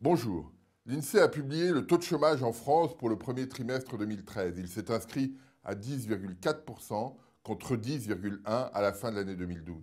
Bonjour. L'INSEE a publié le taux de chômage en France pour le premier trimestre 2013. Il s'est inscrit à 10,4% contre 10,1% à la fin de l'année 2012.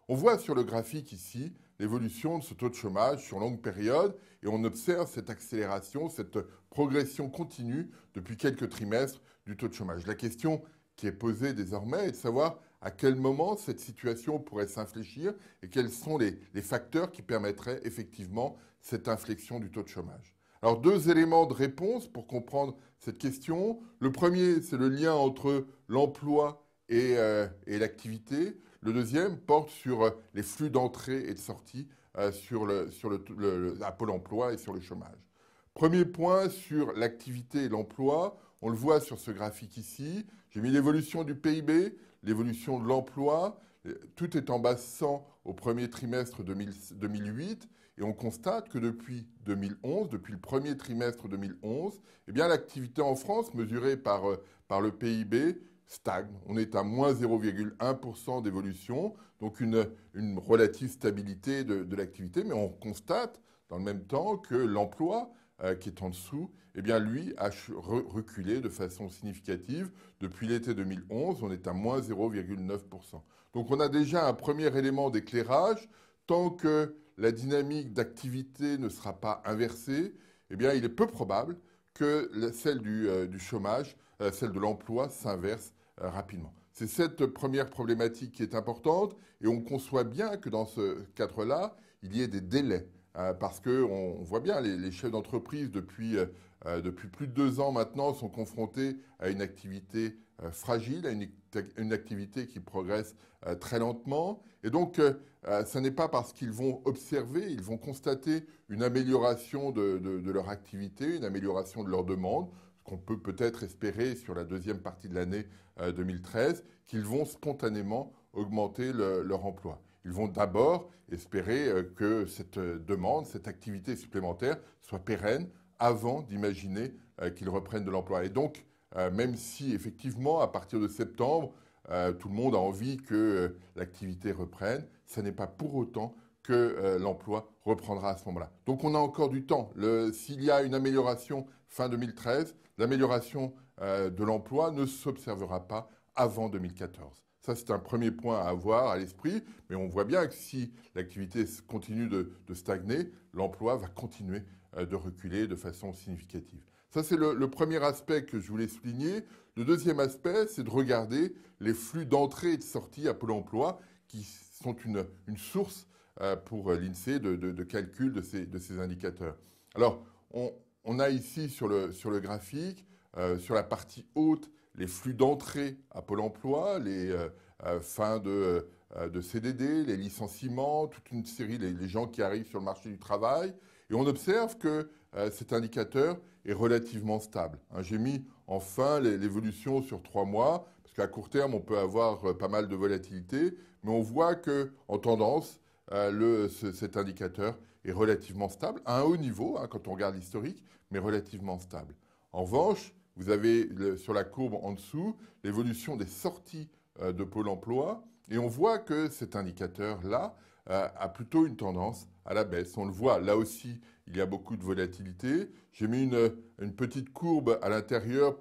On voit sur le graphique ici l'évolution de ce taux de chômage sur longue période et on observe cette accélération, cette progression continue depuis quelques trimestres du taux de chômage. La question qui est posée désormais est de savoir à quel moment cette situation pourrait s'infléchir et quels sont les facteurs qui permettraient effectivement cette inflexion du taux de chômage. Alors, deux éléments de réponse pour comprendre cette question. Le premier, c'est le lien entre l'emploi et l'activité. Le deuxième porte sur les flux d'entrée et de sortie à Pôle emploi et sur le chômage. Premier point sur l'activité et l'emploi. On le voit sur ce graphique ici. J'ai mis l'évolution du PIB, l'évolution de l'emploi. Tout est en baissant au premier trimestre 2008. Et on constate que depuis 2011, depuis le premier trimestre 2011, eh bien, l'activité en France, mesurée par le PIB, stagne. On est à moins 0,1% d'évolution, donc une relative stabilité de l'activité. Mais on constate dans le même temps que l'emploi, qui est en dessous, eh bien, lui a reculé de façon significative. Depuis l'été 2011, on est à moins 0,9%. Donc on a déjà un premier élément d'éclairage. Tant que la dynamique d'activité ne sera pas inversée, eh bien, il est peu probable que celle du chômage, celle de l'emploi s'inverse rapidement. C'est cette première problématique qui est importante et on conçoit bien que dans ce cadre-là, il y ait des délais. Parce qu'on voit bien, les chefs d'entreprise, depuis plus de 2 ans maintenant, sont confrontés à une activité fragile, à une activité qui progresse très lentement. Et donc, ce n'est pas parce qu'ils vont observer, ils vont constater une amélioration de leur activité, une amélioration de leur demande, ce qu'on peut peut-être espérer sur la deuxième partie de l'année 2013, qu'ils vont spontanément augmenter leur emploi. Ils vont d'abord espérer que cette demande, cette activité supplémentaire soit pérenne avant d'imaginer qu'ils reprennent de l'emploi. Et donc, même si effectivement, à partir de septembre, tout le monde a envie que l'activité reprenne, ce n'est pas pour autant que l'emploi reprendra à ce moment-là. Donc on a encore du temps. S'il y a une amélioration fin 2013, l'amélioration de l'emploi ne s'observera pas avant 2014. Ça, c'est un premier point à avoir à l'esprit, mais on voit bien que si l'activité continue de stagner, l'emploi va continuer de reculer de façon significative. Ça, c'est le premier aspect que je voulais souligner. Le deuxième aspect, c'est de regarder les flux d'entrée et de sortie à Pôle emploi, qui sont une source pour l'INSEE de calcul de ces indicateurs. Alors, on a ici sur le graphique, sur la partie haute, les flux d'entrée à Pôle emploi, les fins de CDD, les licenciements, toute une série, les gens qui arrivent sur le marché du travail. Et on observe que cet indicateur est relativement stable. J'ai mis enfin l'évolution sur 3 mois, parce qu'à court terme, on peut avoir pas mal de volatilité, mais on voit qu'en tendance, cet indicateur est relativement stable, à un haut niveau, quand on regarde l'historique, mais relativement stable. En revanche, vous avez sur la courbe en dessous l'évolution des sorties de Pôle emploi, et on voit que cet indicateur-là a plutôt une tendance à la baisse. On le voit, là aussi, il y a beaucoup de volatilité. J'ai mis une petite courbe à l'intérieur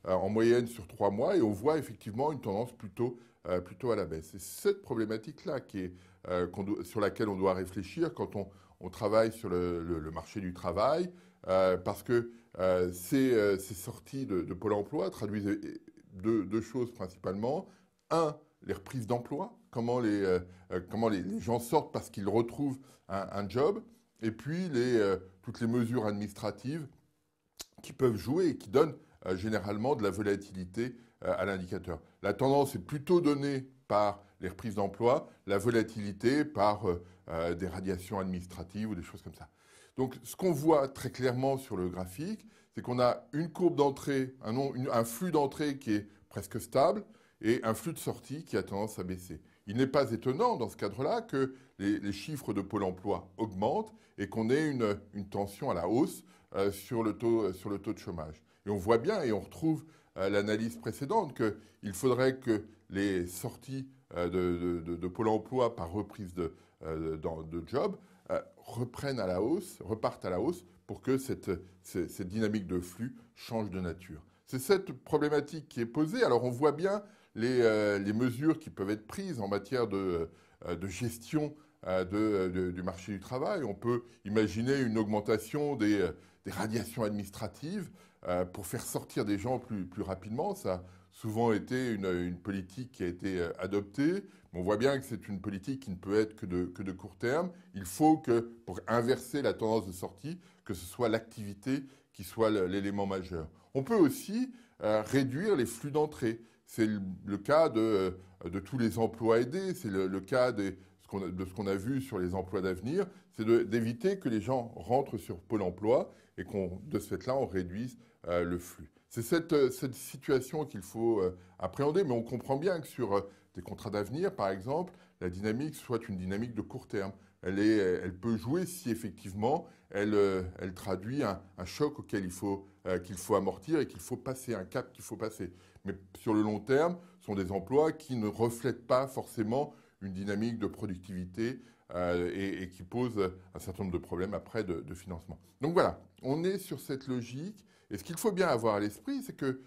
en moyenne sur 3 mois, et on voit effectivement une tendance plutôt à la baisse. C'est cette problématique-là sur laquelle on doit réfléchir quand on travaille sur le marché du travail, parce que ces sorties de Pôle emploi traduisent deux choses principalement. Un, les reprises d'emploi, comment les gens sortent parce qu'ils retrouvent un job, et puis toutes les mesures administratives qui peuvent jouer et qui donnent généralement de la volatilité à l'indicateur. La tendance est plutôt donnée par les reprises d'emploi, la volatilité par des radiations administratives ou des choses comme ça. Donc ce qu'on voit très clairement sur le graphique, c'est qu'on a une courbe d'entrée, un flux d'entrée qui est presque stable et un flux de sortie qui a tendance à baisser. Il n'est pas étonnant dans ce cadre-là que les chiffres de Pôle emploi augmentent et qu'on ait une tension à la hausse sur le taux de chômage. Et on voit bien, et on retrouve l'analyse précédente, qu'il faudrait que les sorties de Pôle emploi par reprise de job reprennent à la hausse, repartent à la hausse pour que cette dynamique de flux change de nature. C'est cette problématique qui est posée. Alors on voit bien les mesures qui peuvent être prises en matière de gestion du marché du travail. On peut imaginer une augmentation des radiations administratives pour faire sortir des gens plus rapidement. Ça a souvent été une politique qui a été adoptée. Mais on voit bien que c'est une politique qui ne peut être que de court terme. Il faut que, pour inverser la tendance de sortie, que ce soit l'activité qui soit l'élément majeur. On peut aussi réduire les flux d'entrée. C'est le cas de tous les emplois aidés, c'est le cas de ce qu'on a vu sur les emplois d'avenir, c'est d'éviter que les gens rentrent sur Pôle emploi et de ce fait-là, on réduise le flux. C'est cette situation qu'il faut appréhender, mais on comprend bien que sur des contrats d'avenir, par exemple, la dynamique soit une dynamique de court terme. Elle peut jouer si effectivement elle traduit un choc auquel qu'il faut amortir et qu'il faut passer, un cap qu'il faut passer. Mais sur le long terme, ce sont des emplois qui ne reflètent pas forcément une dynamique de productivité et qui posent un certain nombre de problèmes après de financement. Donc voilà, on est sur cette logique. Et ce qu'il faut bien avoir à l'esprit, c'est que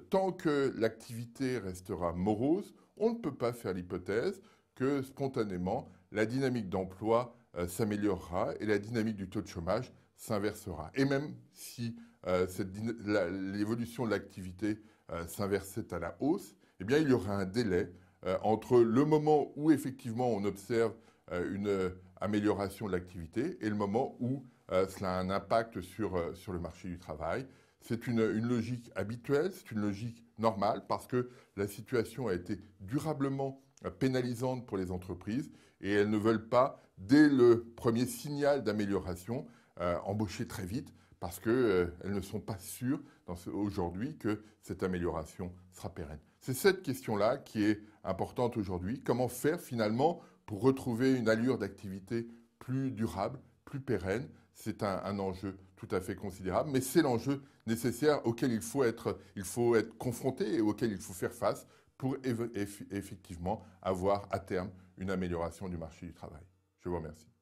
tant que l'activité restera morose, on ne peut pas faire l'hypothèse que spontanément, la dynamique d'emploi s'améliorera et la dynamique du taux de chômage s'inversera. Et même si l'évolution de l'activité s'inversait à la hausse, eh bien, il y aura un délai entre le moment où effectivement on observe une amélioration de l'activité et le moment où cela a un impact sur le marché du travail. C'est une logique habituelle, c'est une logique normale parce que la situation a été durablement pénalisante pour les entreprises et elles ne veulent pas, dès le premier signal d'amélioration, embaucher très vite parce qu'elles ne sont pas sûres aujourd'hui que cette amélioration sera pérenne. C'est cette question-là qui est importante aujourd'hui. Comment faire finalement pour retrouver une allure d'activité plus durable, plus pérenne? C'est un enjeu tout à fait considérable, mais c'est l'enjeu nécessaire auquel il faut être confronté et auquel il faut faire face pour effectivement avoir à terme une amélioration du marché du travail. Je vous remercie.